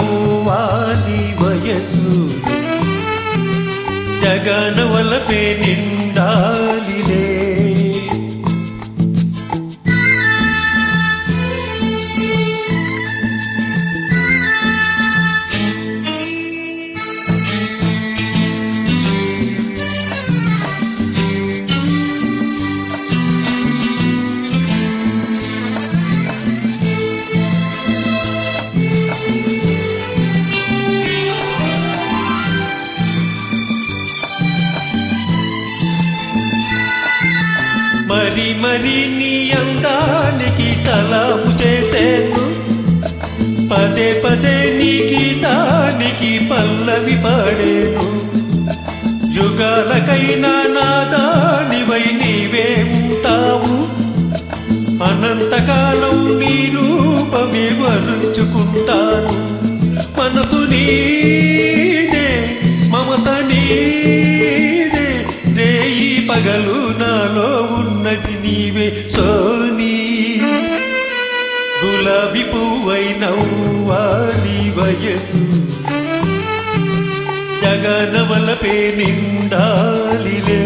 నవ్వాలి వయసు జగనవలపే నిండాలిలే. మరి మరి నీ అందానికి సలాము చేసేను, పదే పదే నీ గీతానికి పల్లవి పాడేను. యుగాలకైనా నాదానివై నీవే ఉంటావు, అనంతకాలం నీ రూపమే వరుచుకుంటాను. మనసు నీదే మమత నీదే, రేయి పగలు నాలో ఉన్నది నీవే సోనీ. గులాబీ పువ్వై నవ్వాలి వయసు జగనవలపే నిండాలిలే.